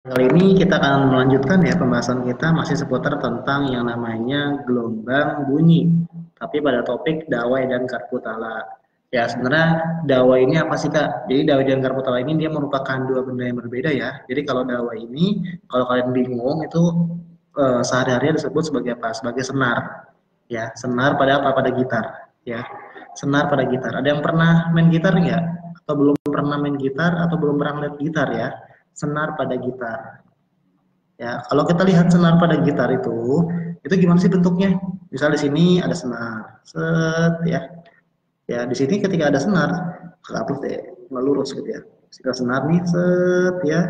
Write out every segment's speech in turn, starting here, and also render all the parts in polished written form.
Kali ini kita akan melanjutkan ya pembahasan kita masih seputar tentang yang namanya gelombang bunyi. Tapi pada topik dawai dan karputala. Ya sebenarnya dawai ini apa sih Kak? Jadi dawai dan karputala ini dia merupakan dua benda yang berbeda ya. Jadi kalau dawai ini kalau kalian bingung itu sehari-hari disebut sebagai apa? Sebagai senar. Ya, senar pada apa? Pada gitar. Ya, senar pada gitar. Ada yang pernah main gitar nggak? Atau belum pernah main gitar atau belum pernah lihat gitar ya? Senar pada gitar. Ya, kalau kita lihat senar pada gitar itu gimana sih bentuknya? Misal di sini ada senar, set ya. Ya, di sini ketika ada senar, hapus deh, nggak lurus gitu ya. Ketika senar nih, set ya.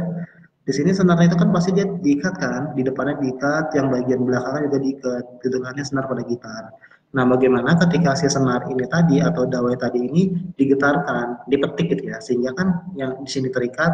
Di sini senarnya itu kan pasti dia diikat kan, di depannya diikat, yang bagian belakangnya juga diikat, gitu kan ya senar pada gitar. Nah, bagaimana ketika si senar ini tadi atau dawai tadi ini digetarkan, dipetik gitu ya, sehingga kan yang di sini terikat,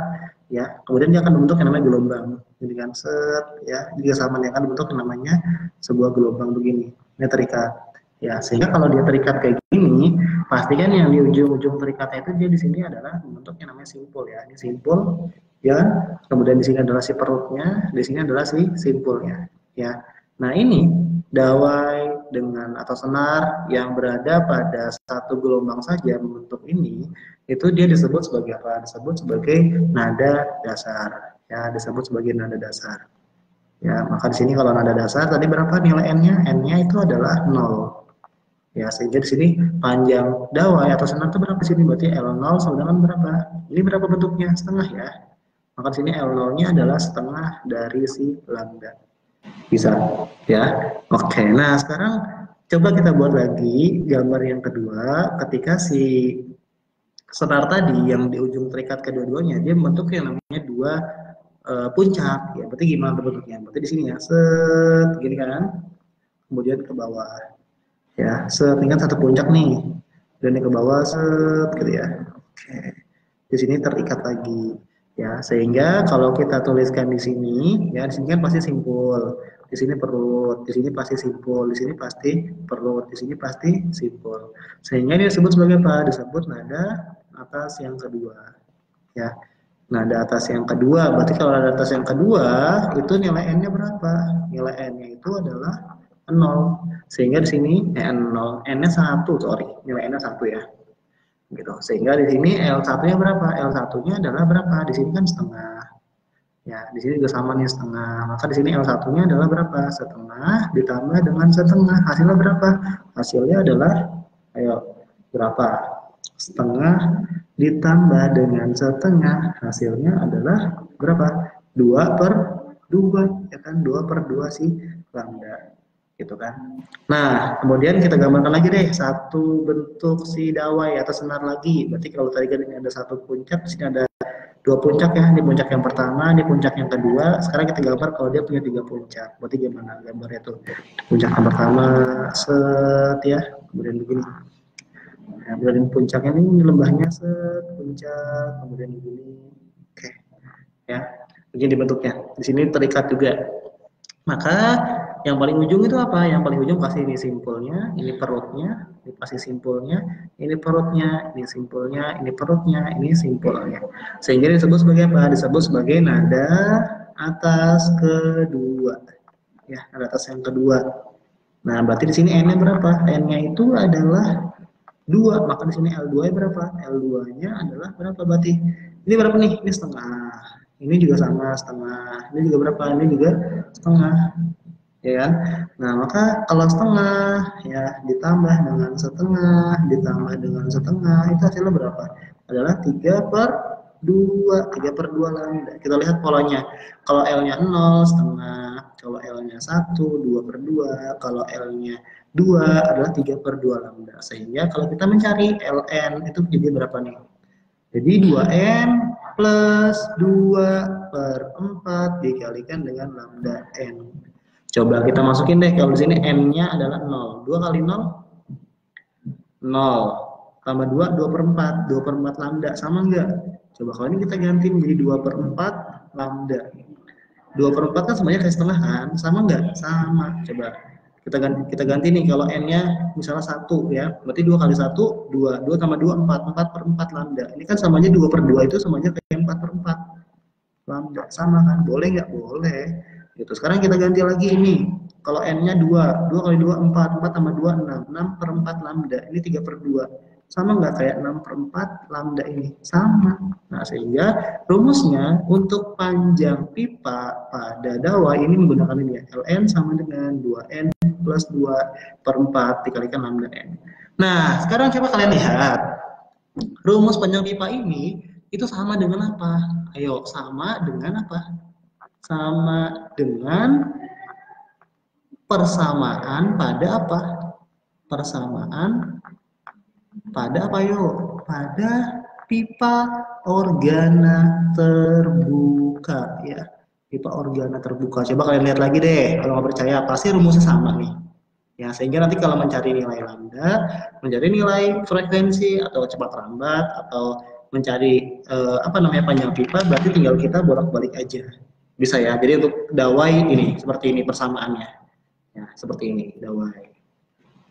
ya, kemudian dia akan membentuk yang namanya gelombang, jadi kan set, ya, juga sama dia akan membentuk yang namanya sebuah gelombang begini, ini terikat, ya, sehingga kalau dia terikat kayak gini, pastikan yang di ujung-ujung terikatnya itu dia di sini adalah membentuk yang namanya simpul ya, ini simpul, ya, kemudian di sini adalah si perutnya, di sini adalah si simpulnya, ya. Nah ini dawai dengan atau senar yang berada pada satu gelombang saja membentuk ini, itu dia disebut sebagai apa? Disebut sebagai nada dasar, ya, disebut sebagai nada dasar. Ya, maka di sini kalau nada dasar tadi berapa nilai n-nya? N-nya itu adalah 0. Ya, sehingga di sini panjang dawai atau senar itu berapa di sini? Berarti L0 sama dengan berapa? Ini berapa bentuknya? Setengah ya. Maka di sini L0-nya adalah setengah dari si lambda. Bisa, ya. Oke, nah sekarang coba kita buat lagi gambar yang kedua ketika si senar tadi yang di ujung terikat kedua-duanya dia membentuk yang namanya dua puncak. Ya, berarti gimana bentuknya? Berarti di sini ya, set, gini kan. Kemudian ke bawah. Ya, set, ini kan satu puncak nih. Dan ke bawah, set, gitu ya. Oke. Di sini terikat lagi. Ya, sehingga kalau kita tuliskan di sini, ya di sini kan pasti simpul, di sini perut, di sini pasti simpul, di sini pasti perut, di sini pasti simpul. Sehingga ini disebut sebagai apa? Disebut nada atas yang kedua. Ya, nada atas yang kedua. Berarti kalau nada atas yang kedua itu nilai n-nya berapa? Nilai n-nya itu adalah 0. Sehingga di sini 0, n-nya 1, sorry, nilai n-nya 1 ya gitu. Sehingga di sini L1-nya berapa? L1-nya adalah berapa? Di sini kan setengah. Ya, di sini juga sama nih setengah. Maka di sini L1-nya adalah berapa? Setengah ditambah dengan setengah. Hasilnya berapa? Hasilnya adalah ayo berapa? Setengah ditambah dengan setengah. Hasilnya adalah berapa? 2 per 2, ya kan? 2 per 2 si lambda. Gitu kan. Nah, kemudian kita gambarkan lagi deh satu bentuk si dawai atau senar lagi. Berarti kalau tadi kan ini ada satu puncak, di sini ada dua puncak ya. Ini puncak yang pertama, ini puncak yang kedua. Sekarang kita gambar kalau dia punya 3 puncak. Berarti gimana gambarnya tuh? Puncak yang pertama, set ya. Kemudian begini. Nah, kemudian puncaknya ini lembahnya set, puncak, kemudian begini. Oke, ya. Begini bentuknya. Di sini terikat juga. Maka yang paling ujung itu apa? Yang paling ujung pasti ini simpulnya, ini perutnya, ini pasti simpulnya, ini perutnya, ini simpulnya, ini perutnya, ini simpulnya. Sehingga disebut sebagai apa? Disebut sebagai nada atas kedua. Ya, nada atas yang kedua. Nah, berarti di sini n-nya berapa? N-nya itu adalah 2, maka di sini L2-nya berapa? L2-nya adalah berapa berarti? Ini berapa nih? Ini setengah. Ini juga sama setengah. Ini juga berapa? Ini juga setengah. Ya kan? Nah, maka kalau setengah ya ditambah dengan setengah, ditambah dengan setengah, itu hasilnya berapa? Adalah 3 per 2, 3 per 2 lambda. Kita lihat polanya. Kalau L-nya 0, setengah. Kalau L-nya 1, 2 per 2. Kalau L-nya 2 adalah 3 per 2 lambda. Sehingga kalau kita mencari Ln itu jadi berapa nih? Jadi 2n plus 2 per 4 dikalikan dengan lambda n. Coba kita masukin deh, kalau di sini n-nya adalah 0. 2 kali 0, 0. Tambah 2, 2 per 4. 2 per 4 lambda, sama enggak? Coba kalau ini kita ganti menjadi 2 per 4 lambda. 2 per 4 kan semuanya kayak setengah kan? Sama enggak? Sama. Coba kita ganti nih, kalau n-nya misalnya 1 ya, berarti 2 kali 1, 2. 2 tambah 2, 4. 4 per 4 lambda. Ini kan samanya 2 per 2 itu samanya kayak 4 per 4. lambda. Sama kan? Boleh nggak? Boleh. Gitu. Sekarang kita ganti lagi ini. Kalau n-nya 2, 2 kali 2 4, 4 tambah 2 6, 6 per 4 lambda. Ini 3 per 2. Sama nggak kayak 6 per 4 lambda ini? Sama. Nah, sehingga rumusnya untuk panjang pipa pada dawai ini menggunakan ini ya. Ln sama dengan 2n plus 2 per 4 dikalikan lambda n. Nah, sekarang coba kalian lihat. Rumus panjang pipa ini itu sama dengan apa? Ayo, sama dengan apa? Sama dengan persamaan pada apa? Persamaan pada apa yuk? Pada pipa organa terbuka ya. Pipa organa terbuka. Coba kalian lihat lagi deh. Kalau nggak percaya, pasti rumusnya sama nih. Ya, sehingga nanti kalau mencari nilai lambda, mencari nilai frekuensi atau cepat lambat atau mencari apa namanya panjang pipa, berarti tinggal kita bolak-balik aja. Bisa ya. Jadi untuk dawai ini seperti ini persamaannya. Ya, seperti ini dawai.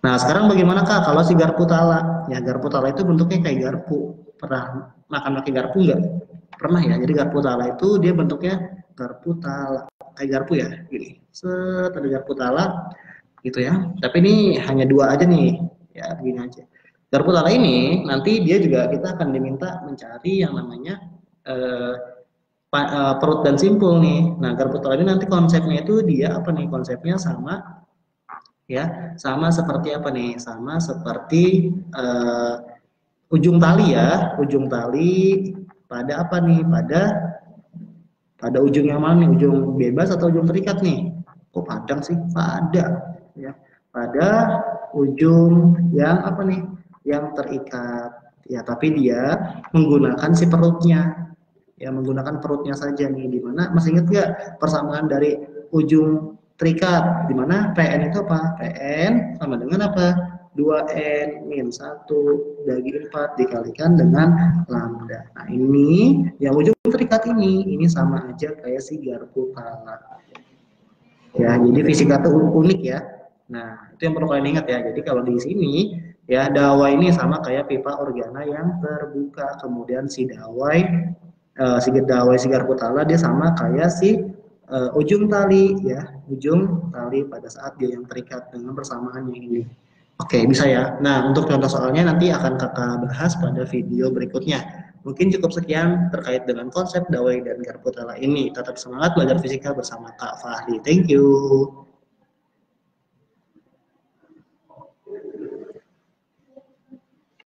Nah, sekarang bagaimana Kak kalau si garpu tala? Ya, garpu tala itu bentuknya kayak garpu. Pernah makan pakai garpu nggak? Pernah ya. Jadi garpu tala itu dia bentuknya garpu tala. Kayak garpu ya, gini. Set, ada garpu tala gitu ya. Tapi ini hanya dua aja nih. Ya, begini aja. Garpu tala ini nanti dia juga kita akan diminta mencari yang namanya perut dan simpul nih. Nah, garpu tala ini nanti konsepnya itu dia apa nih? Konsepnya sama ya, sama seperti apa nih? Sama seperti ujung tali ya, ujung tali pada apa nih? Pada ujung yang mana nih? Ujung bebas atau ujung terikat nih? Kok padang sih? Pada ya. Pada ujung yang apa nih? Yang terikat. Ya, tapi dia menggunakan si perutnya. Ya, menggunakan perutnya saja nih. Di mana masih ingat nggak persamaan dari ujung terikat? Di mana PN itu apa? PN sama dengan apa? 2N min 1 bagi 4 dikalikan dengan lambda. Nah, ini yang ujung terikat ini sama aja kayak si garpu tala. Ya, jadi fisika itu unik ya. Nah, itu yang perlu kalian ingat ya. Jadi kalau di sini ya dawai ini sama kayak pipa organa yang terbuka. Kemudian si dawai si garpu tala dia sama kayak si ujung tali ya, ujung tali pada saat dia yang terikat dengan persamaan yang ini. Oke, bisa ya. Nah, untuk contoh soalnya nanti akan kakak bahas pada video berikutnya. Mungkin cukup sekian terkait dengan konsep dawai dan garpu tala ini. Tetap semangat belajar fisika bersama Kak Fahri. Thank you.